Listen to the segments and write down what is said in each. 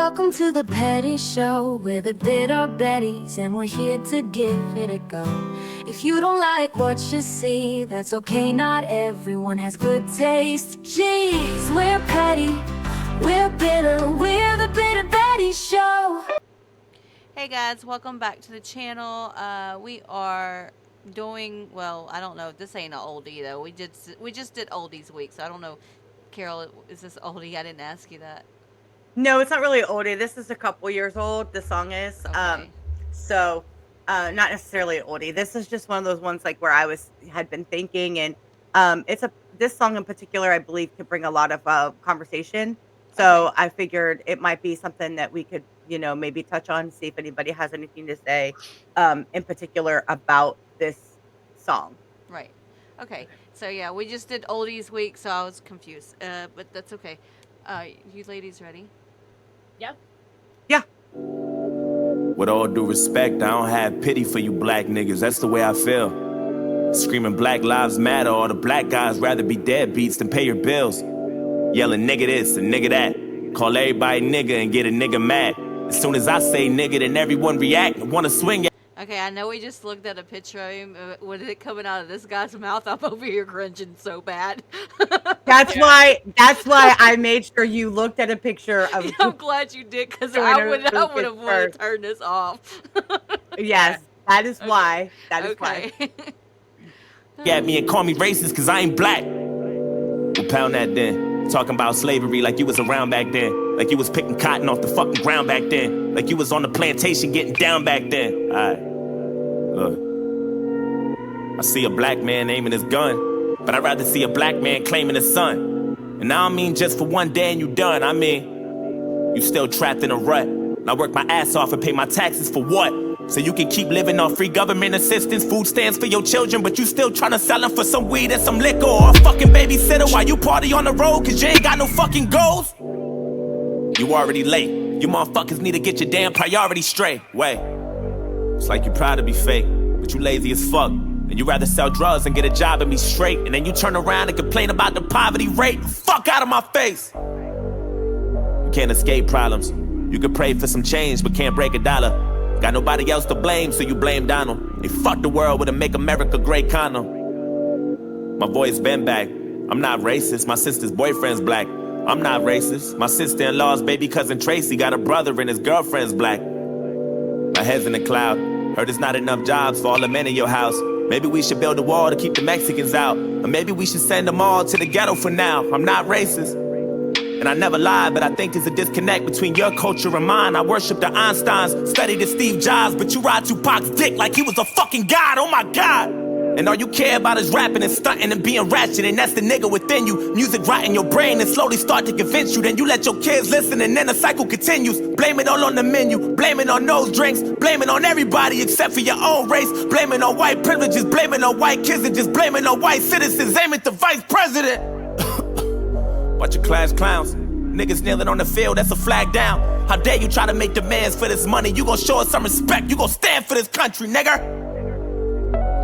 Welcome to the Petty Show. We're the Bitter Betties, and we're here to give it a go. If you don't like what you see, that's okay, not everyone has good taste. Jeez, we're petty, we're bitter, we're the Bitter Betty Show. Hey guys, welcome back to the channel. We are doing, well, I don't know, this ain't an oldie though. We just did oldies week, so I don't know. Carol, is this oldie? I didn't ask you that. No, it's not really oldie. This is a couple years old. The song is. Okay. So not necessarily oldie. This is just one of those ones like where had been thinking, and this song in particular I believe could bring a lot of conversation. So Okay. I figured it might be something that we could, maybe touch on, see if anybody has anything to say in particular about this song. Right. Okay. So yeah, we just did oldies week, so I was confused. But that's okay. You ladies ready? Yep. Yeah. With all due respect, I don't have pity for you black niggas. That's the way I feel. Screaming Black Lives Matter, all the black guys rather be deadbeats than pay your bills. Yelling nigga this and nigga that. Call everybody nigga and get a nigga mad. As soon as I say nigga, then everyone react and wanna swing at. Okay, I know we just looked at a picture of him. With it coming out of this guy's mouth, I'm over here cringing so bad. That's why I made sure you looked at a picture of I'm glad you did, because I Joyner would have Lucas wanted first. to turn this off. Yes, that is why. That is Okay. why. At me and call me racist cause I ain't black. Well, pound that then. Talking about slavery like you was around back then. Like you was picking cotton off the fucking ground back then. Like you was on the plantation getting down back then. Alright. Look. I see a black man aiming his gun, but I'd rather see a black man claiming his son. And I don't mean just for one day and you done. I mean, you still trapped in a rut. And I work my ass off and pay my taxes for what? So you can keep living on free government assistance, food stamps for your children, but you still tryna sell them for some weed and some liquor or a fucking babysitter while you party on the road cause you ain't got no fucking goals? You already late. You motherfuckers need to get your damn priorities straight. Wait. It's like you proud to be fake, but you lazy as fuck. And you rather sell drugs and get a job and be straight. And then you turn around and complain about the poverty rate. Fuck out of my face. You can't escape problems. You can pray for some change, but can't break a dollar. Got nobody else to blame, so you blame Donald. They fucked the world with a Make America Great condom. My voice been back. I'm not racist. My sister's boyfriend's black. I'm not racist. My sister-in-law's baby cousin Tracy got a brother and his girlfriend's black. My head's in the cloud. Heard there's not enough jobs for all the men in your house. Maybe we should build a wall to keep the Mexicans out. Or maybe we should send them all to the ghetto for now. I'm not racist. And I never lied, but I think there's a disconnect between your culture and mine. I worship the Einsteins, study the Steve Jobs, but you ride Tupac's dick like he was a fucking god, oh my god. And all you care about is rapping and stunting and being ratchet, and that's the nigga within you. Music rot in your brain and slowly start to convince you. Then you let your kids listen and then the cycle continues. Blame it all on the menu, blame it on those drinks, blame it on everybody except for your own race. Blame it on white privileges, blame it on white kids, and just blame it on white citizens. Aim at the vice president. Watch your class clowns. Niggas kneeling on the field, that's a flag down. How dare you try to make demands for this money? You gon' show us some respect, you gon' stand for this country, nigga.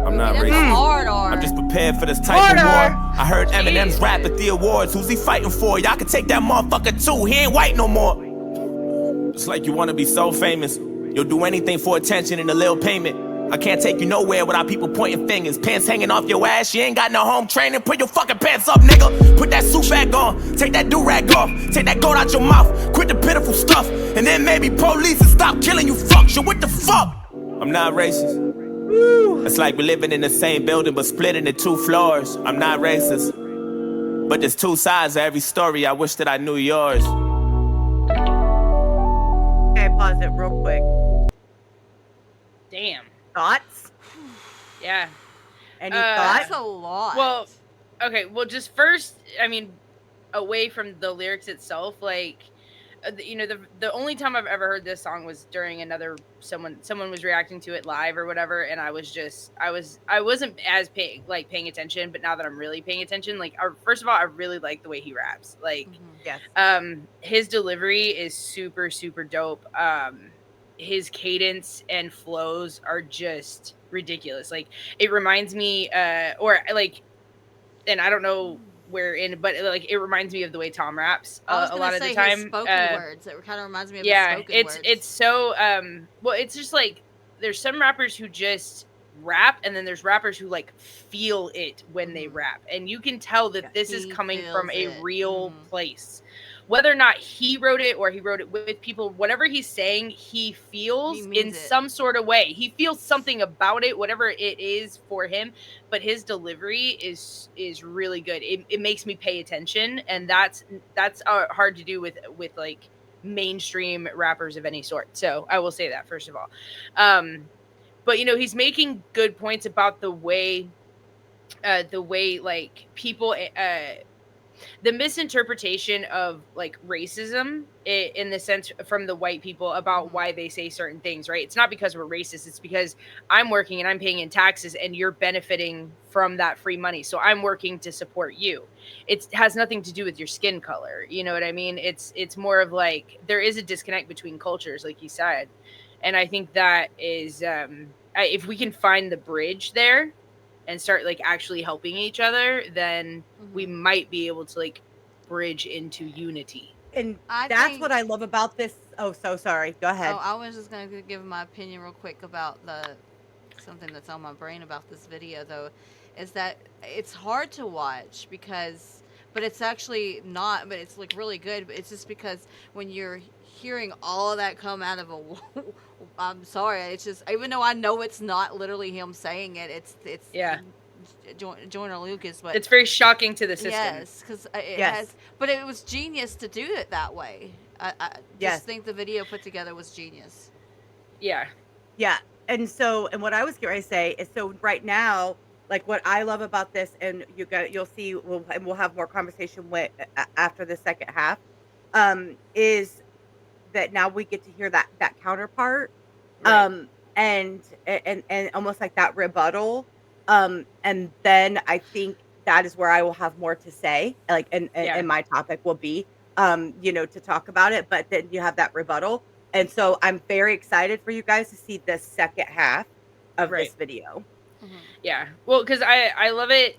I'm not That's racist. a hard R. I'm just prepared for this type of war. I heard Eminem's rap at the awards. Who's he fighting for? Y'all can take that motherfucker too. He ain't white no more. It's like you wanna be so famous. You'll do anything for attention and a little payment. I can't take you nowhere without people pointing fingers. Pants hanging off your ass, you ain't got no home training. Put your fucking pants up, nigga. Put that suit back on. Take that do-rag off. Take that gold out your mouth. Quit the pitiful stuff. And then maybe police and stop killing you fucks. Yo, what the fuck? I'm not racist. It's like we're living in the same building but split into 2 floors. I'm not racist. But there's 2 sides of every story. I wish that I knew yours. Okay, pause it real quick. Damn. Thoughts? Yeah. Any That's thoughts? a lot. Well, okay. Well, just first, I mean, away from the lyrics itself, like, the only time I've ever heard this song was during someone was reacting to it live or whatever, and I wasn't as paying attention, but now that I'm really paying attention, like, first of all, I really like the way he raps. Like, Yes. his delivery is super, super dope. His cadence and flows are just ridiculous. Like, it reminds me, and I don't know but like it reminds me of the way Tom raps I was a gonna lot of the say his time. spoken words. It kind of reminds me of his Yeah, spoken words. it's so well, it's just like there's some rappers who just rap, and then there's rappers who like feel it when they rap, and you can tell that this is He coming from feels a it. real place. Whether or not he wrote it or he wrote it with people, whatever he's saying, he feels He in means it. some sort of way. He feels something about it, whatever it is for him. But his delivery is really good. It makes me pay attention, and that's hard to do with like mainstream rappers of any sort. So I will say that first of all. But you know, he's making good points about the way like people the misinterpretation of like racism in the sense from the white people about why they say certain things, right? It's not because we're racist, it's because I'm working and I'm paying in taxes and you're benefiting from that free money, so I'm working to support you. It has nothing to do with your skin color, you know what I mean? It's more of like there is a disconnect between cultures, like you said, and I think that is if we can find the bridge there and start like actually helping each other, then we might be able to like bridge into unity. And I that's what think. I love about this. Oh, so sorry. Go ahead. Oh, I was just gonna give my opinion real quick about something that's on my brain about this video though, is that it's hard to watch because, but it's actually not, but it's like really good. But it's just because when you're hearing all of that come out of a, I'm sorry, it's just even though I know it's not literally him saying it, it's Yeah. Joyner Lucas, but it's very shocking to the system. yes, because it Yes. has, but it was genius to do it that way. I Yes. just think the video put together was genius. Yeah. Yeah. And so, and what I was going to say is, so right now, like what I love about this, and you'll see, and we'll have more conversation with after the second half, is that now we get to hear that counterpart, Right. and almost like that rebuttal, and then I think that is where I will have more to say, like, Yeah. and my topic will be, to talk about it, but then you have that rebuttal, and so I'm very excited for you guys to see the second half of Right. this video. Yeah. Well, because I love it.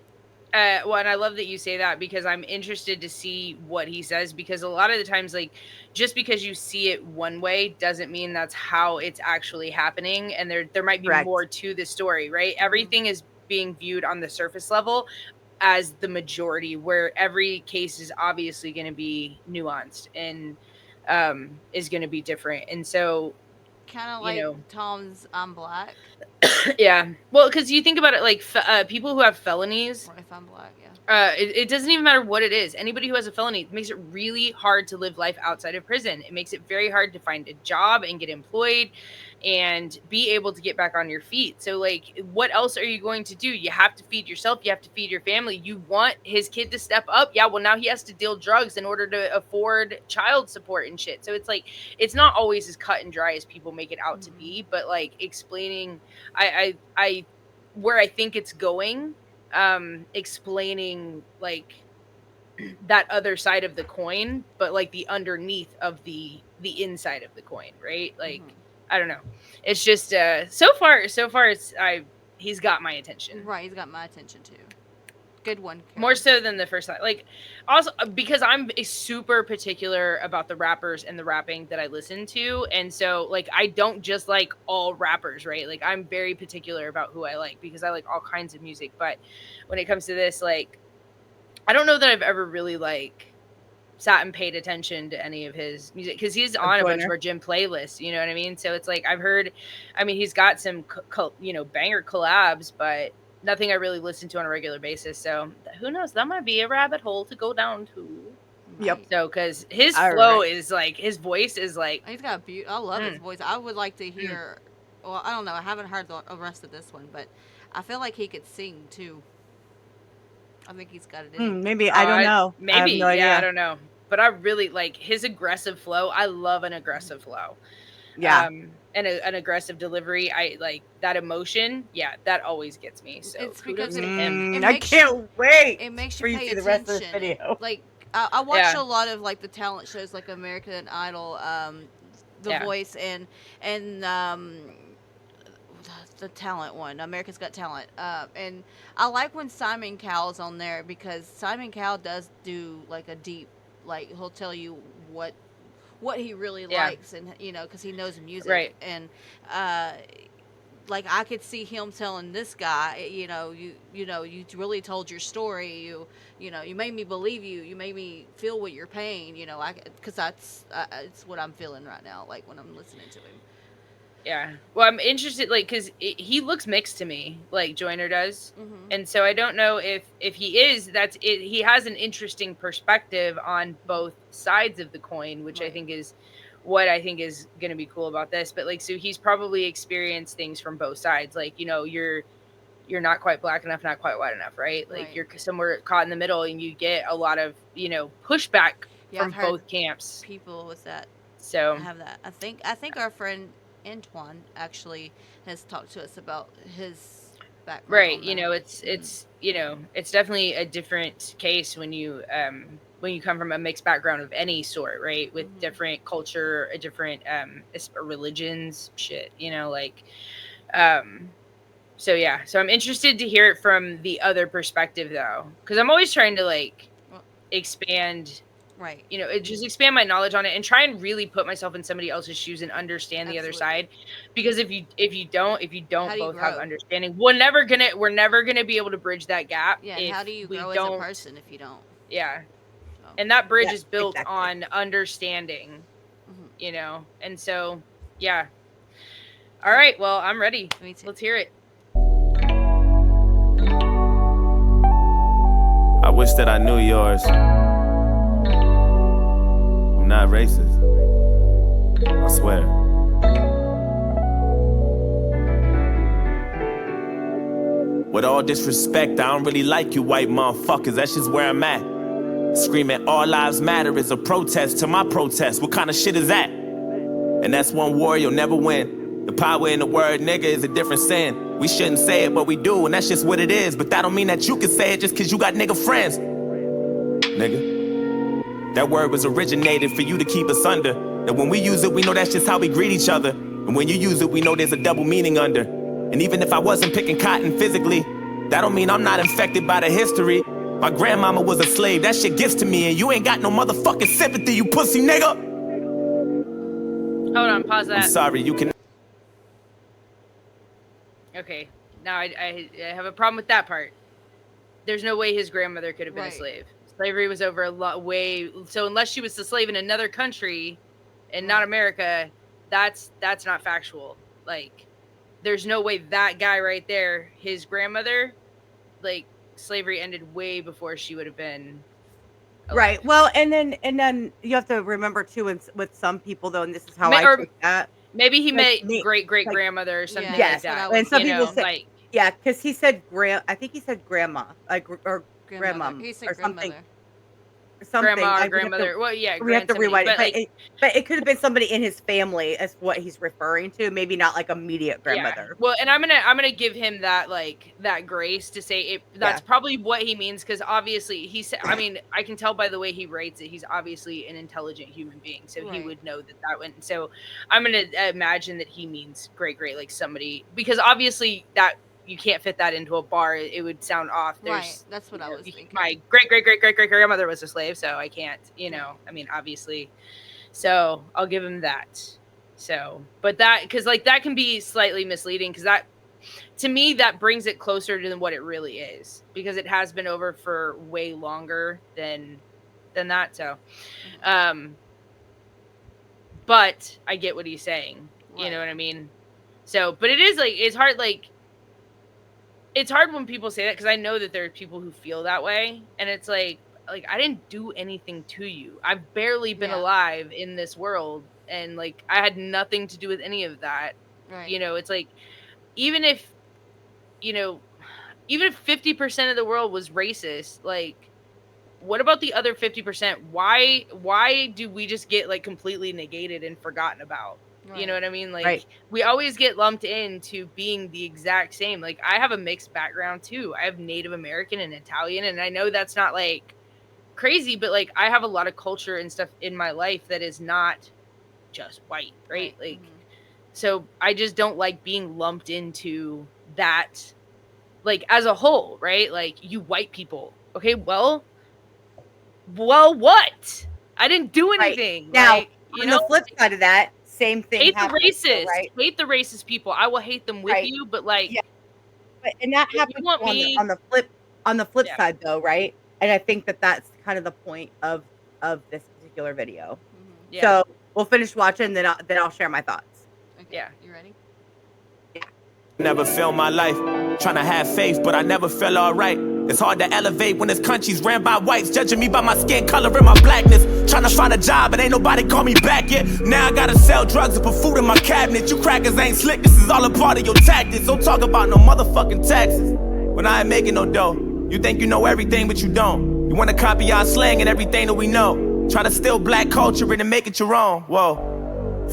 Well, and I love that you say that because I'm interested to see what he says, because a lot of the times, like, just because you see it one way doesn't mean that's how it's actually happening, and there might be Correct. more to the story, right? Everything is being viewed on the surface level as the majority, where every case is obviously going to be nuanced and is going to be different, and so Kind of you like know. Tom's "I'm Black." Yeah. Well, because you think about it, like people who have felonies, Or if I'm black, yeah. it doesn't even matter what it is. Anybody who has a felony, it makes it really hard to live life outside of prison. It makes it very hard to find a job and get employed and be able to get back on your feet. So, like, what else are you going to do? You have to feed yourself. You have to feed your family. You want his kid to step up. Yeah, well, now he has to deal drugs in order to afford child support and shit. So it's like, it's not always as cut and dry as people make it out to be, but like explaining, I where I think it's going, explaining like that other side of the coin, but like the underneath of the inside of the coin, right? Like I don't know. It's just so far it's he's got my attention. Right, he's got my attention too. Good one. Karen. More so than the first time. Like, also because I'm super particular about the rappers and the rapping that I listen to, and so like I don't just like all rappers, right? Like I'm very particular about who I like because I like all kinds of music. But when it comes to this, like, I don't know that I've ever really like sat and paid attention to any of his music because he's on a bunch of our gym playlists. You know what I mean? So it's like I've heard. I mean, he's got some banger collabs, but nothing I really listen to on a regular basis. So who knows? That might be a rabbit hole to go down to. Yep. So because his flow is like, his voice is like. He's got a I love his voice. I would like to hear. Well, I don't know. I haven't heard the rest of this one, but I feel like he could sing too. I think he's got it in him. Maybe. I don't know. Maybe. I have no idea. I don't know. But I really like his aggressive flow. I love an aggressive flow. Yeah. And an aggressive delivery. I like that emotion. Yeah, that always gets me. So It's kudos because to him. I can't wait. It makes for you you pay to see attention. the rest of this video. Like I watch a lot of like the talent shows, like American Idol, The Voice, and the talent one, America's Got Talent. And I like when Simon Cowell's on there because Simon Cowell does do like a deep, like he'll tell you what he really Yeah. likes, and because he knows music. Right. And uh, like I could see him telling this guy, you really told your story. You made me believe you. You made me feel what your pain. Because that's it's what I'm feeling right now. Like when I'm listening to him. Yeah. Well, I'm interested, like, because he looks mixed to me, like Joyner does, and so I don't know if he is. That's it. He has an interesting perspective on both sides of the coin, which I Right. think is what I think is going to be cool about this. But like, so he's probably experienced things from both sides. Like, you're not quite black enough, not quite white enough, right? Like Right. you're somewhere caught in the middle, and you get a lot of pushback Yeah, I've from heard both camps. people with that. So I have that. I think our friend Antoine actually has talked to us about his background. right, on that. it's definitely a different case when you come from a mixed background of any sort, right? With different culture, a different religions, shit, like so yeah. So I'm interested to hear it from the other perspective though, because I'm always trying to like Well, expand, right. just expand my knowledge on it and try and really put myself in somebody else's shoes and understand the other Absolutely. side. Because if you don't How do you both have grow? understanding, we're never gonna be able to bridge that gap. Yeah. If How do you we grow as a don't, person if you don't? yeah. So, And that bridge Yeah, is built exactly. on understanding, mhm. and so yeah. All right, well, I'm ready. Me too. Let's hear it. I wish that I knew yours. I'm not racist. I swear. With all disrespect, I don't really like you white motherfuckers. That's just where I'm at. Screaming all lives matter is a protest to my protest. What kind of shit is that? And that's one war you'll never win. The power in the word nigga is a different sin. We shouldn't say it, but we do, and that's just what it is. But that don't mean that you can say it just cause you got nigga friends. Nigga. That word was originated for you to keep us under. That when we use it, we know that's just how we greet each other. And when you use it, we know there's a double meaning under. And even if I wasn't picking cotton physically, that don't mean I'm not infected by the history. My grandmama was a slave, that shit gets to me, and you ain't got no motherfucking sympathy, you pussy nigga. Hold on, pause that. I'm sorry, you can. Okay, now I have a problem with that part. There's no way his grandmother could have been Right. a slave. Slavery was over a lot way. So unless she was a slave in another country and not America, that's not factual. Like, there's no way that guy right there, his grandmother, like slavery ended way before she would have been alive. Right. Well, and then you have to remember too, with some people though, and this is how I Or take that. maybe he Like meant great great grandmother or something Yeah, like yes, that's what that. I and was some thinking. people say, Like, yeah, because he said I think he said grandma, like or Grandmother. grandmom He said or something. grandmother. grandma or We have to grandmother. Well, yeah, we have to somebody. rewind it, But like, but it could have been somebody in his family as what he's referring to. Maybe not like immediate grandmother. yeah. Well, and I'm gonna give him that that grace to say it. That's probably what he means, because obviously he said. I mean, I can tell by the way he writes it. He's obviously an intelligent human being, so he Right. would know that went. So I'm gonna imagine that he means great, like somebody, because obviously that you can't fit that into a bar. It would sound off. Right. That's what I was thinking. My great grandmother was a slave, so I can't. I mean, obviously. So I'll give him that. So, but that, because like that can be slightly misleading, because that, to me, that brings it closer to what it really is, because it has been over for way longer than that. So, but I get what he's saying. You know what I mean? So, but it is like, it's hard, it's hard when people say that, because I know that there are people who feel that way, and it's like I didn't do anything to you. I've barely been alive in this world, and like I had nothing to do with any of that. Right. It's like, even if 50% of the world was racist, like, what about the other 50%? Why do we just get like completely negated and forgotten about? Right. You know what I mean? Like, Right. we always get lumped into being the exact same. Like, I have a mixed background too. I have Native American and Italian, and I know that's not like crazy, but like I have a lot of culture and stuff in my life that is not just white, right? Like, So I just don't like being lumped into that, like, as a whole, right? Like, you white people. Okay, well, what? I didn't do Right. anything. Now, Like, you on know, the flip side of that, same thing hate the happens though, racist. right? Hate the racist people. I will hate them with Right. you, but like, Yeah, but and that if you happens want too me, on the flip yeah, side though, right? And I think that that's kind of the point of this particular video. yeah, So, we'll finish watching, then I'll share my thoughts. Okay, yeah. you ready? Yeah. Never felt my life. Trying to have faith, but I never felt alright. It's hard to elevate when this country's ran by whites, judging me by my skin color and my blackness. Trying to find a job, but ain't nobody call me back yet. Now I gotta sell drugs and put food in my cabinet. You crackers ain't slick, this is all a part of your tactics. Don't talk about no motherfucking taxes when I ain't making no dough. You think you know everything, but you don't. You wanna copy our slang and everything that we know. Try to steal black culture and make it your own. Whoa.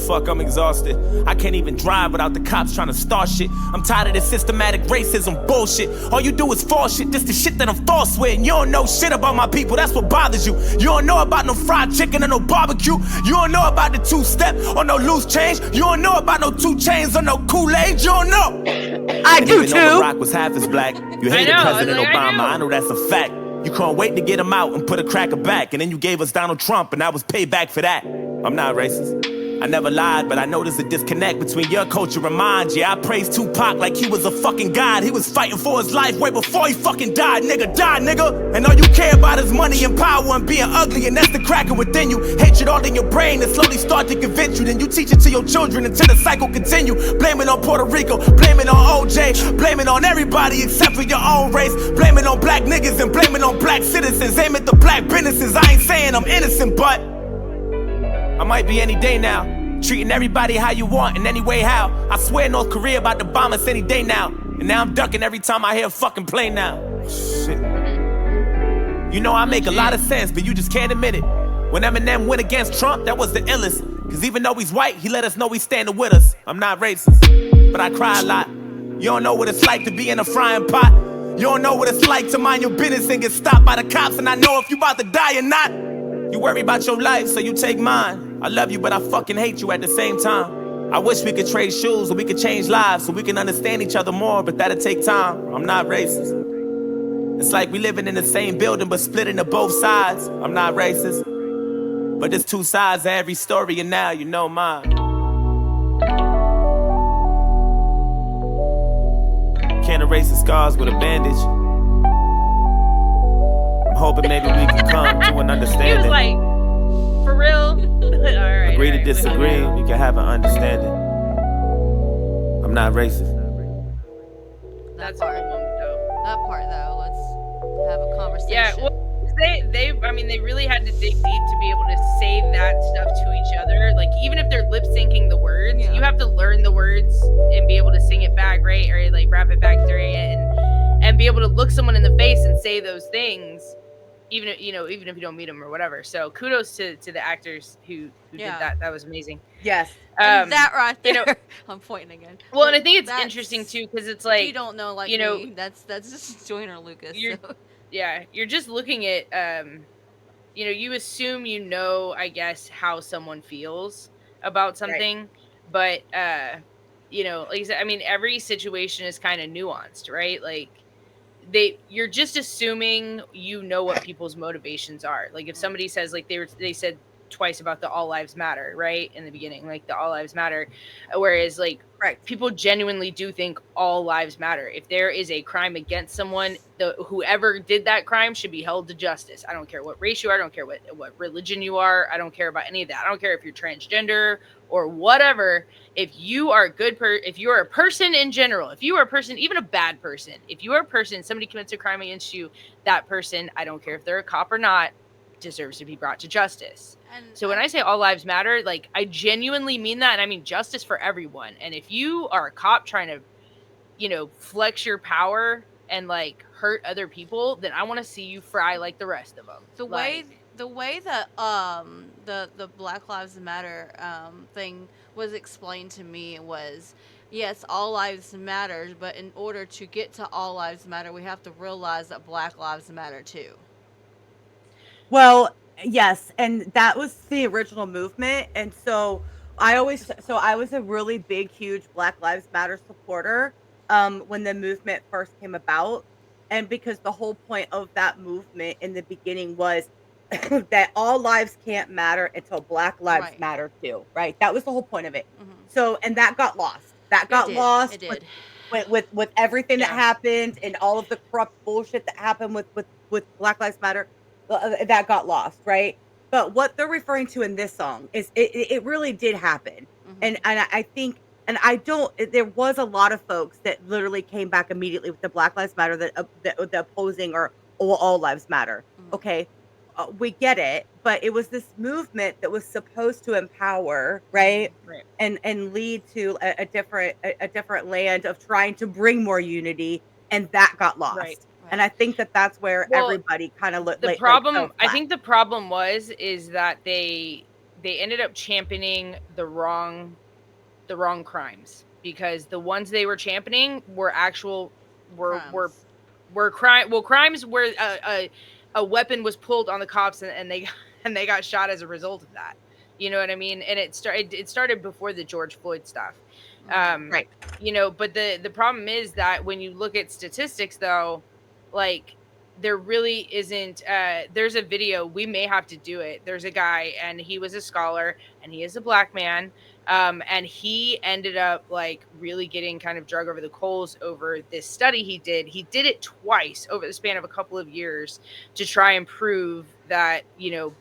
Fuck, I'm exhausted. I can't even drive without the cops trying to start shit. I'm tired of this systematic racism bullshit. All you do is false shit. This the shit that I'm false with. And you don't know shit about my people. That's what bothers you. You don't know about no fried chicken or no barbecue. You don't know about the two-step or no loose change. You don't know about no 2 chains or no Kool-Aid. You don't know. I And do even though too. Barack was half as black, you hated know, President like, I Obama. do. I know that's a fact. You couldn't wait to get him out and put a cracker back. And then you gave us Donald Trump, and that was payback for that. I'm not racist. I never lied, but I know there's a disconnect between your culture and mine. Yeah, I praise Tupac like he was a fucking god. He was fighting for his life way before he fucking died, nigga. Die, nigga. And all you care about is money and power and being ugly, and that's the cracker within you. Hatred all in your brain that slowly start to convince you. Then you teach it to your children until the cycle continue. Blame it on Puerto Rico, blame it on OJ, blame it on everybody except for your own race. Blame it on black niggas and blame it on black citizens. Aim at the black businesses. I ain't saying I'm innocent, but I might be any day now. Treating everybody how you want in any way how. I swear North Korea about to bomb us any day now. And now I'm ducking every time I hear a fucking plane now. Shit. You know I make a lot of sense, but you just can't admit it. When Eminem went against Trump, that was the illest. Cause even though he's white, he let us know he's standing with us. I'm not racist, but I cry a lot. You don't know what it's like to be in a frying pot. You don't know what it's like to mind your business and get stopped by the cops. And I know if you about to die or not. You worry about your life, so you take mine. I love you, but I fucking hate you at the same time. I wish we could trade shoes so we could change lives so we can understand each other more, but that'll take time. I'm not racist. It's like we living in the same building but split into both sides. I'm not racist. But there's 2 sides to every story, and now you know mine. Can't erase the scars with a bandage. I'm hoping maybe we can come to an He understanding. was like, for real? Alright. Agree to disagree, we can have an understanding. I'm not racist. That's part. all though. That part though, let's have a conversation. Yeah, well, I mean, they really had to dig deep to be able to say that stuff to each other. Like, even if they're lip syncing the words, Yeah. you have to learn the words and be able to sing it back, right? Or like rap it back during it, and be able to look someone in the face and say those things, even if, even if you don't meet them or whatever. So kudos to the actors who Yeah. did that. That was amazing. Yes. And that right there, you know- I'm pointing again. Well, But and I think it's that's- interesting too, because it's if like, you don't know, like you know, me, that's just Joyner Lucas. you're- So. yeah, you're just looking at you assume I guess how someone feels about something, but like I said, I mean, every situation is kind of nuanced, right? Like you're just assuming what people's motivations are. Like if somebody says, like they said twice about the all lives matter, right, in the beginning, like the all lives matter, whereas like Correct. people genuinely do think all lives matter. If there is a crime against someone, whoever did that crime should be held to justice. I don't care what race you are, I don't care what religion you are, I don't care about any of that. I don't care if you're transgender or whatever. If you are if you are a person in general, if you are a person, even a bad person, if you are a person, somebody commits a crime against you, that person, I don't care if they're a cop or not, deserves to be brought to justice. And So when I say all lives matter, like I genuinely mean that, and I mean justice for everyone. And if you are a cop trying to, flex your power and like hurt other people, then I want to see you fry like the rest of them. the way that the Black Lives Matter thing was explained to me was, yes, all lives matter, but in order to get to all lives matter, we have to realize that Black Lives Matter too. Well, yes, and that was the original movement, and so I was a really big, huge Black Lives Matter supporter, when the movement first came about, and because the whole point of that movement in the beginning was that all lives can't matter until Black lives Right. matter too, right? That was the whole point of it. Mm-hmm. So, and that got lost. That It got did. lost It did. with everything that Yeah. happened and all of the corrupt bullshit that happened with Black Lives Matter. That got lost, right? But what they're referring to in this song is it really did happen. Mm-hmm. And I think and I don't there was a lot of folks that literally came back immediately with the Black Lives Matter the opposing or all lives matter. Mm-hmm. Okay. We get it, but it was this movement that was supposed to empower, right? Mm-hmm. Right. And lead to a different land of trying to bring more unity, and that got Right. lost. And Right. I think that that's where Well, everybody kinda the like problem, fell I flat. think the problem is that they ended up championing the wrong crimes, because the ones they were championing were actual Crimes. were crimes where a weapon was pulled on the cops, and they and they got shot as a result of that. You know what I mean? And it started before the George Floyd stuff. Mm-hmm. Right. But the problem is that when you look at statistics, though, like, there really isn't there's a video, we may have to do it. There's a guy, and he was a scholar, and he is a black man, and he ended up like really getting kind of drug over the coals over this study he did. He did it twice over the span of a couple of years to try and prove that,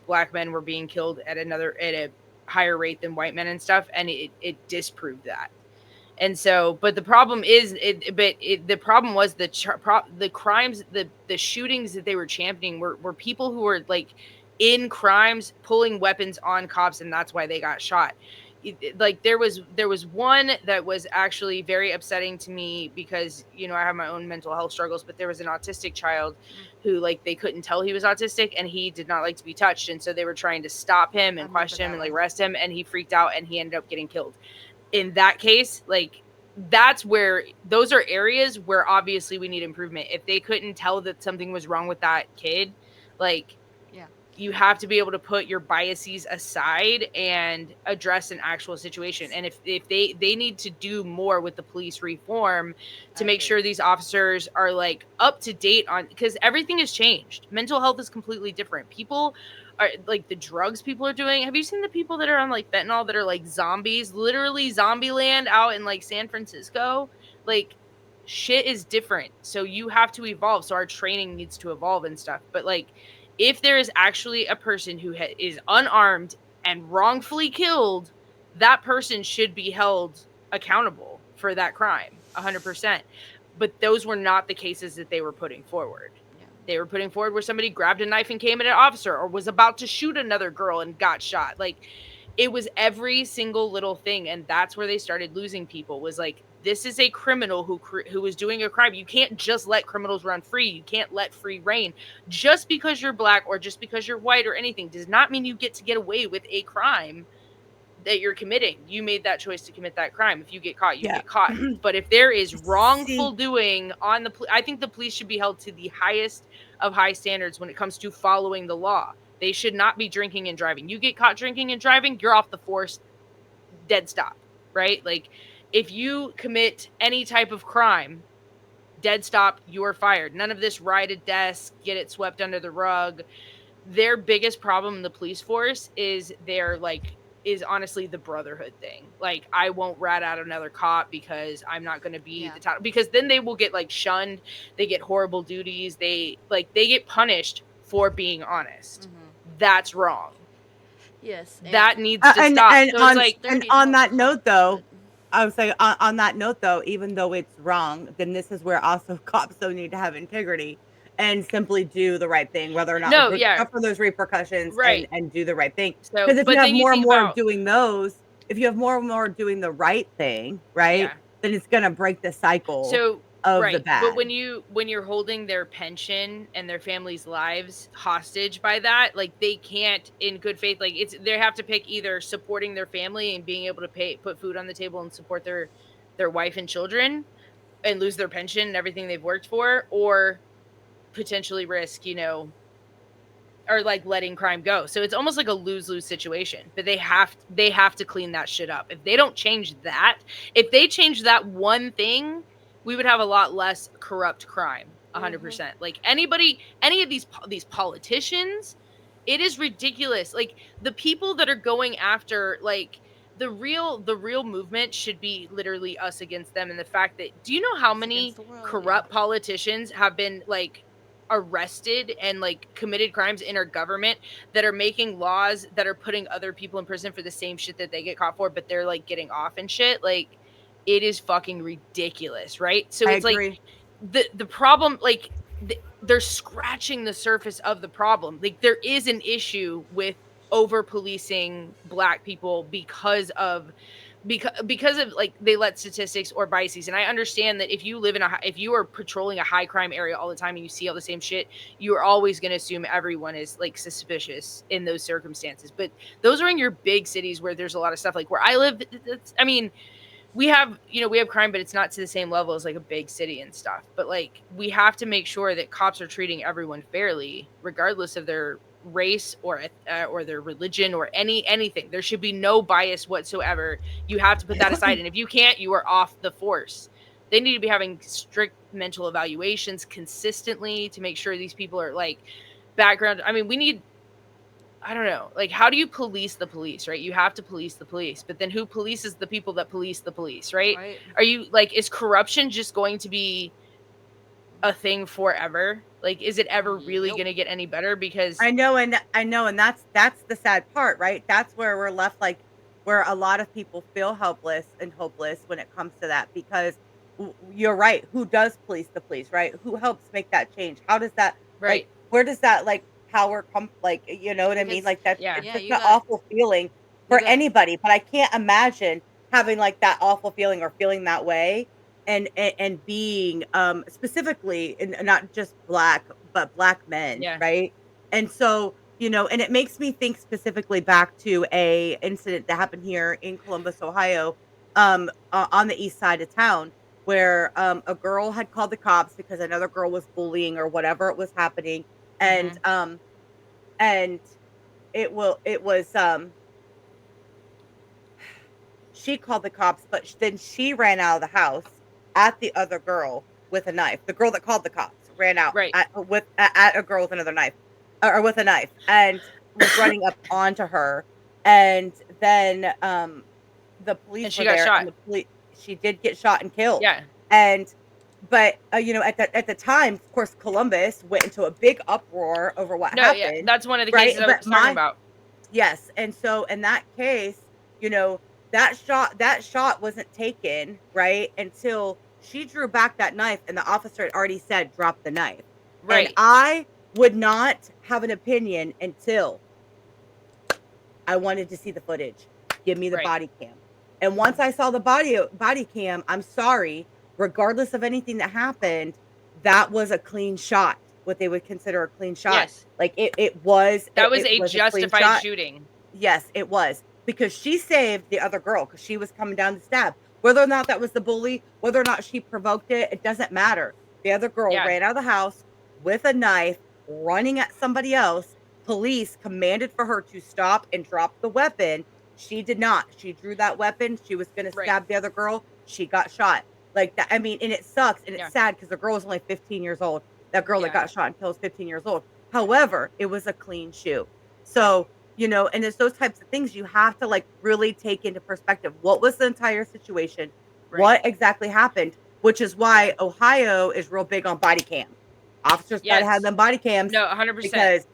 black men were being killed at a higher rate than white men and stuff, and it disproved that. And so, but the problem is, the problem was the crimes, the shootings that they were championing were people who were like in crimes, pulling weapons on cops, and that's why they got shot. Like, there was one that was actually very upsetting to me, because I have my own mental health struggles, but there was an autistic child who, like, they couldn't tell he was autistic, and he did not like to be touched, and so they were trying to stop him I and remember question him that and like one. arrest him, and he freaked out and he ended up getting killed. In that case, like, that's where those are areas where obviously we need improvement. If they couldn't tell that something was wrong with that kid, like, Yeah. you have to be able to put your biases aside and address an actual situation. And if they need to do more with the police reform to I make agree. sure these officers are like up to date on, because everything has changed. Mental health is completely different. People are like, the drugs people are doing. Have you seen the people that are on like fentanyl that are like zombies, literally zombie land out in like San Francisco? Like, shit is different. So you have to evolve. So our training needs to evolve and stuff. But like, if there is actually a person who is unarmed and wrongfully killed, that person should be held accountable for that crime 100%. But those were not the cases that they were putting forward. Yeah. They were putting forward where somebody grabbed a knife and came at an officer, or was about to shoot another girl and got shot. Like, it was every single little thing, and that's where they started losing people. Was like, this is a criminal who was doing a crime. You can't just let criminals run free. You can't let free reign. Just because you're black or just because you're white or anything does not mean you get to get away with a crime that you're committing. You made that choice to commit that crime. If you get caught, you Yeah. get caught. But if there is wrongful See, doing on I think the police should be held to the highest of high standards when it comes to following the law. They should not be drinking and driving. You get caught drinking and driving, you're off the force, dead stop, right? Like, if you commit any type of crime, dead stop, you're fired. None of this ride a desk, get it swept under the rug. Their biggest problem in the police force is honestly the brotherhood thing. Like, I won't rat out another cop because I'm not going to be Yeah. the top, because then they will get like shunned. They get horrible duties. They get punished for being honest. Mm-hmm. That's wrong. Yes, and That needs to and stop. and So it's on like, and 30 on types that of note, cops, though, but I was saying on that note, though, even though it's wrong, then this is where also cops don't need to have integrity and simply do the right thing, whether or not no, yeah, suffer those repercussions right. and do the right thing. So, Because if you but have then you more and think more about, doing those, if you have more and more doing the right thing, right, yeah. then it's gonna break the cycle So, of the right, but bad. when you're holding their pension and their families' lives hostage by that, like, they can't in good faith, like, they have to pick either supporting their family and being able to put food on the table and support their wife and children, and lose their pension and everything they've worked for, or potentially risk, are like letting crime go. So it's almost like a lose-lose situation. But they have to clean that shit up. If they don't change that, if they change that one thing, we would have a lot less corrupt crime. 100%. Like any of these politicians, it is ridiculous. Like the people that are going after like the real movement should be literally us against them. And the fact that, do you know how It's against many the world. corrupt politicians have been like arrested and like committed crimes in our government that are making laws that are putting other people in prison for the same shit that they get caught for, but they're like getting off and shit? Like it is fucking ridiculous, right? So I it's like agree. the problem, like they're scratching the surface of the problem. Like there is an issue with over policing black people because of like they let statistics or biases. And I understand that if you live in if you are patrolling a high crime area all the time and you see all the same shit, you are always going to assume everyone is like suspicious in those circumstances. But those are in your big cities where there's a lot of stuff. Like where I live, I mean, we have crime, but it's not to the same level as like a big city and stuff. But like we have to make sure that cops are treating everyone fairly, regardless of their race or their religion or anything. There should be no bias whatsoever. You have to put that aside, and if you can't, you are off the force. They need to be having strict mental evaluations consistently to make sure these people are like background. I mean, we need, I don't know. Like, how do you police the police, right? You have to police the police, but then who polices the people that police the police, right? Right. Are you like, is corruption just going to be a thing forever? Like, is it ever really Yep. going to get any better? Because I know, and that's the sad part, right? That's where we're left, like where a lot of people feel helpless and hopeless when it comes to that, because you're right. Who does police the police, right? Who helps make that change? How does that, like, right, where does that like power come? Like, you know what I mean? Because Like that's yeah, it's yeah, just you an got awful feeling you for got anybody. But I can't imagine having like that awful feeling or feeling that way, and being specifically, and not just black, but black men, yeah, right? And so, and it makes me think specifically back to a incident that happened here in Columbus, Ohio, on the east side of town, where a girl had called the cops because another girl was bullying or whatever it was happening, and mm-hmm. and it was she called the cops, but then she ran out of the house at the other girl with a knife. The girl that called the cops ran out Right, at a girl with another knife, or with a knife, and was running up onto her. And then the and police she were got there, shot. and the police she did get shot and killed. Yeah, And but at the time, of course, Columbus went into a big uproar over what no, yeah, happened, that's one of the right? cases I was But talking my about. Yes, and so in that case, you know, that shot wasn't taken, right, until she drew back that knife and the officer had already said, "Drop the knife." And Right, I would not have an opinion until I wanted to see the footage. Give me the right, body cam. And once I saw the body cam, I'm sorry, regardless of anything that happened, that was a clean shot, what they would consider a clean shot. yes, Like it was that was it a was a clean justified shot. shooting. Yes, it was, because she saved the other girl, because she was coming down to stab. Whether or not that was the bully, whether or not she provoked it, it doesn't matter. The other girl Yeah, ran out of the house with a knife, running at somebody else. Police commanded for her to stop and drop the weapon. She did not. She drew that weapon. She was going to right, stab the other girl. She got shot. Like that. I mean, and it sucks and yeah, it's sad because the girl was only 15 years old. That girl that yeah, got shot and killed is 15 years old. However, it was a clean shoot. right, So, and it's those types of things you have to like really take into perspective. What was the entire situation? right, What exactly happened? Which is yeah, why Ohio is real big on body cam. Officers got to have yes, them body cams, no, 100%.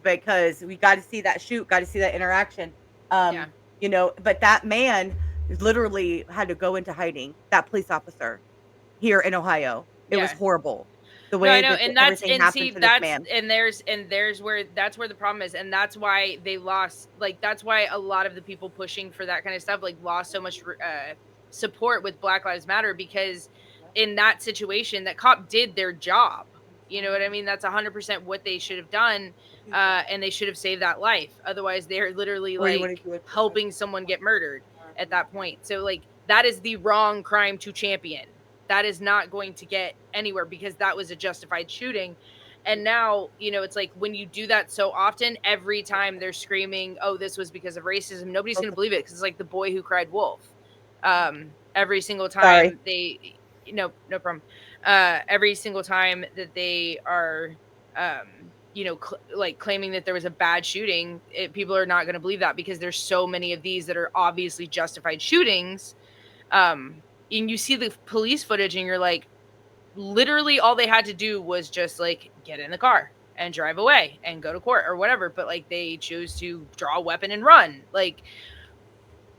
because we got to see that shoot, got to see that interaction. Yeah, But that man literally had to go into hiding. That police officer here in Ohio, it was yeah. horrible the No, I way know, that and that's everything and happened see to this that's man. and there's where that's where the problem is, and that's why they lost. Like that's why a lot of the people pushing for that kind of stuff like lost so much support with Black Lives Matter, because in that situation, that cop did their job. You know what I mean? That's 100% what they should have done, and they should have saved that life. Otherwise, they're literally Or you like want to do it? helping someone get murdered at that point. So like that is the wrong crime to champion. That is not going to get anywhere because that was a justified shooting. And now, it's like when you do that so often, every time they're screaming, oh, this was because of racism, nobody's going to believe it, because it's like the boy who cried wolf. Every single Sorry. time no problem. Every single time that they are, like claiming that there was a bad shooting, people are not going to believe that, because there's so many of these that are obviously justified shootings. And you see the police footage and you're like, literally all they had to do was just like get in the car and drive away and go to court or whatever, but like they chose to draw a weapon and run. Like,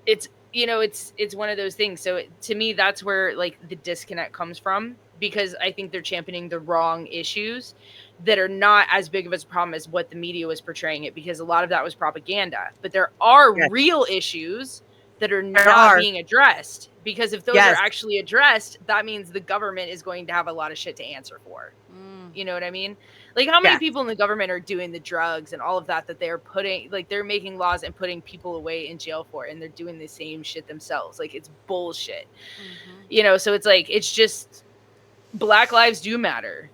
it's it's one of those things. So to me, that's where like the disconnect comes from, because I think they're championing the wrong issues that are not as big of a problem as what the media was portraying it, because a lot of that was propaganda. But there are Yes. real issues that are There not are. being addressed, because if those Yes. are actually addressed, that means the government is going to have a lot of shit to answer for. You know what I mean? Like, how many Yes. people in the government are doing the drugs and all of that they're putting, like, they're making laws and putting people away in jail for, and they're doing the same shit themselves. Like, it's bullshit. So it's like, it's just, Black lives do matter,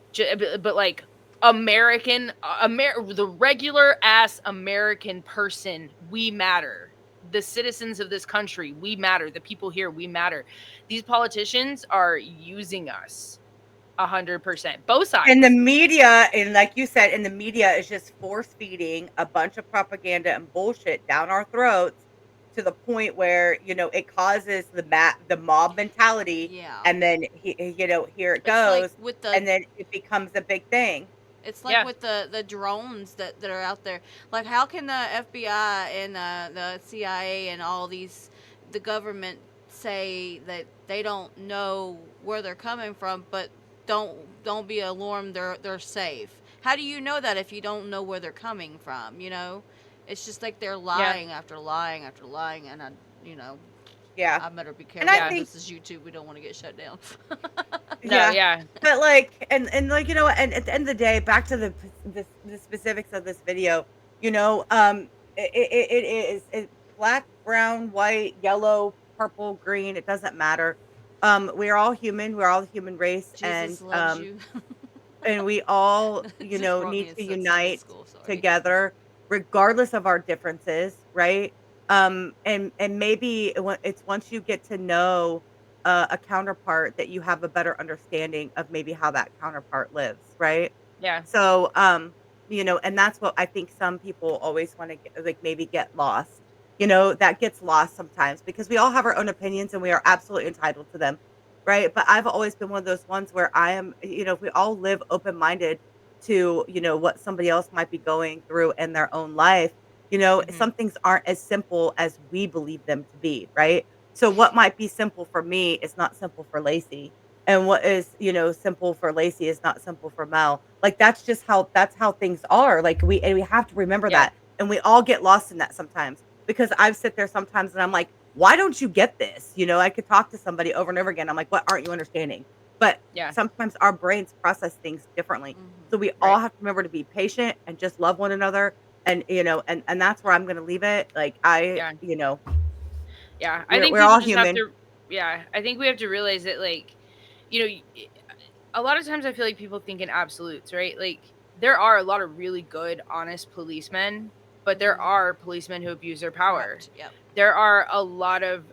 but like, the regular ass American person, we matter. The citizens of this country, we matter. The people here, we matter. These politicians are using us 100%, both sides. And the media, and like you said, and the media is just force feeding a bunch of propaganda and bullshit down our throats, to the point where it causes the mob mentality. Yeah. And then here it It's like goes, with the and then it becomes a big thing. It's like with the drones that are out there. Like, how can the FBI and the CIA and all these, the government, say that they don't know where they're coming from, but don't be alarmed, they're safe? How do you know that if you don't know where they're coming from? It's just like they're lying after lying after lying, and Yeah. I better be And careful. I think This is YouTube. We don't want to get shut down. But like, and like, and at the end of the day, back to the specifics of this video, it is black, brown, white, yellow, purple, green. It doesn't matter. We are all human. We're all the human race, Jesus loves you. and we all, Just brought me need in to Sunday unite school, sorry. together, regardless of our differences, right? And maybe it's once you get to know a counterpart, that you have a better understanding of maybe how that counterpart lives, right? Yeah. So, and that's what I think some people always want to get, like, maybe get lost. That gets lost sometimes, because we all have our own opinions and we are absolutely entitled to them, right? But I've always been one of those ones where I am, if we all live open-minded to, what somebody else might be going through in their own life, some things aren't as simple as we believe them to be, right? So what might be simple for me is not simple for Lacey. And what is, simple for Lacey is not simple for Mel. Like, that's just that's how things are. Like, we have to remember that. And we all get lost in that sometimes, because I've sit there sometimes and I'm like, why don't you get this? I could talk to somebody over and over again. I'm like, what aren't you understanding? But sometimes our brains process things differently. So we all have to remember to be patient and just love one another. And, and that's where I'm going to leave it. Like, I think we're all just human. I think we have to realize that, like, a lot of times I feel like people think in absolutes, right? Like, there are a lot of really good, honest policemen, but there are policemen who abuse their power. Correct. Yep. There are a lot of,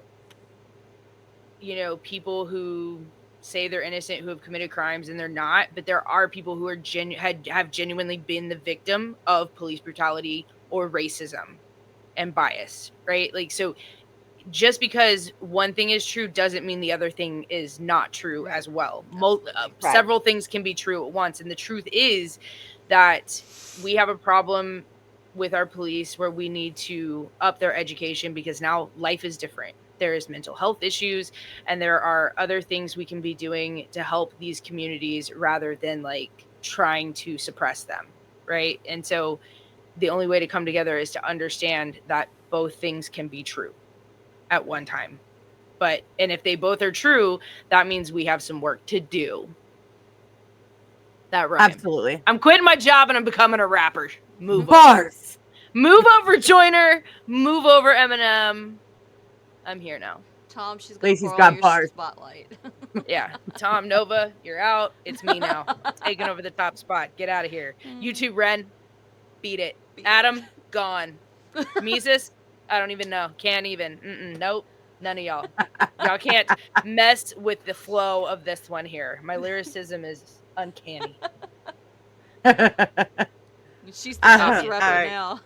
people who say they're innocent, who have committed crimes, and they're not. But there are people who are have genuinely been the victim of police brutality or racism and bias, right? Like, so just because one thing is true doesn't mean the other thing is not true as well. Several things can be true at once. And the truth is that we have a problem with our police where we need to up their education, because now life is different. There is mental health issues, and there are other things we can be doing to help these communities rather than like trying to suppress them, right? And so the only way to come together is to understand that both things can be true at one time. And if they both are true, that means we have some work to do. That rhyme. Absolutely. I'm quitting my job and I'm becoming a rapper. Move Bars. Move over, Joyner. Move over, Eminem. I'm here now. Tom, she's going Lacey's for got all your bars. spotlight. Yeah, Tom Nova, you're out. It's me now, taking over the top spot. Get out of here. You two, Ren, beat it. Adam, gone. Mises, I don't even know. Can't even. Nope. None of y'all. Y'all can't mess with the flow of this one here. My lyricism is uncanny. She's the best All rapper right. now.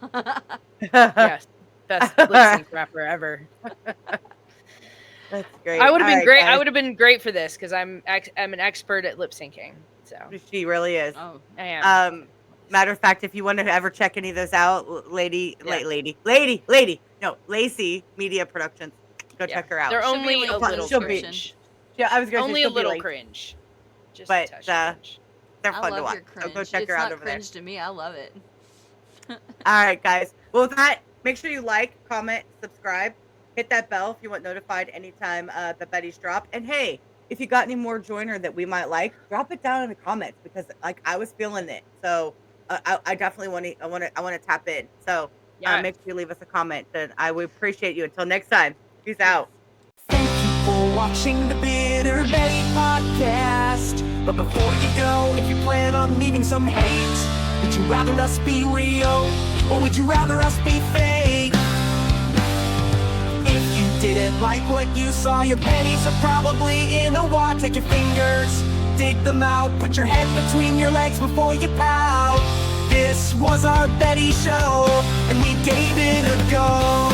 Yes, best lip sync rapper ever. That's great. I would have All been right, great. I guys. would have been great for this because I'm an expert at lip syncing. So She really is. Oh, I am. Matter of fact, if you want to ever check any of those out, Lacey Media Productions, go check her out. They're Should be only linked a in the little description. cringe. Yeah, I was going to Only say a she'll be little linked, cringe. Just but a touch cringe. they're I fun to love watch. your So cringe. go check It's her out not over there. cringe to me. I love it. All right, guys. Well, with that, make sure you like, comment, subscribe, hit that bell if you want notified anytime the Betty's drop. And hey, if you got any more Joyner that we might like, drop it down in the comments because like I was feeling it. So I definitely want to tap in. So Yeah. make sure you leave us a comment. And I would appreciate you. Until next time, peace out. Thank you for watching the Bitter Betty podcast. But before you go, if you plan on leaving some hate, would you rather us be real or would you rather us be fake? If you didn't like what you saw, your pennies are probably in a wad. Take your fingers, dig them out, put your head between your legs before you pout. This was our Betty show, and we gave it a go.